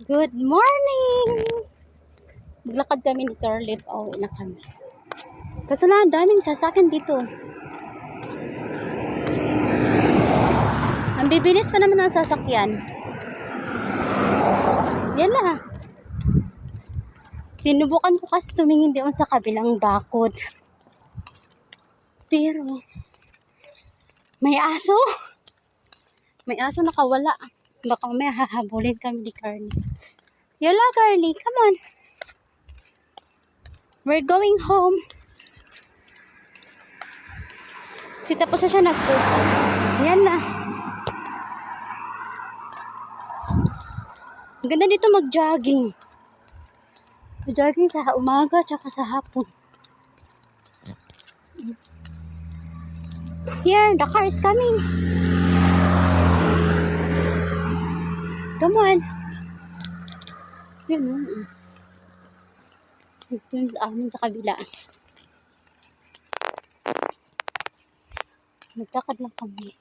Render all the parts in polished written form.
Good morning! Maglakad kami ni Carly. Pauwi na kami. Kaso na, daming sasakyan dito. Ang bibilis pa naman ang sasakyan. Yan na. Sinubukan ko kasi tumingin doon sa kabilang bakod. Pero, may aso. May aso nakawala. Baka may hahabulin kami ni Carly. Yala, Carly, come on. We're going home. Kasi tapos na siya nag-poop. Yan na. Ang ganda dito mag-jogging. Mag-jogging sa umaga tsaka sa hapon. Here, the car is coming. Come on. Yun, yun sa amin sa kabila. Nagtakad lang kami.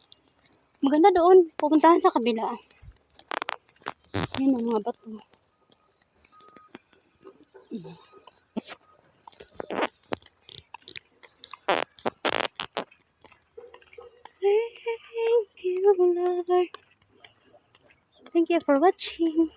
Maganda doon. Pupuntahan sa kabila. Yun ang mga bato. Thank you, lover. Thank you for watching.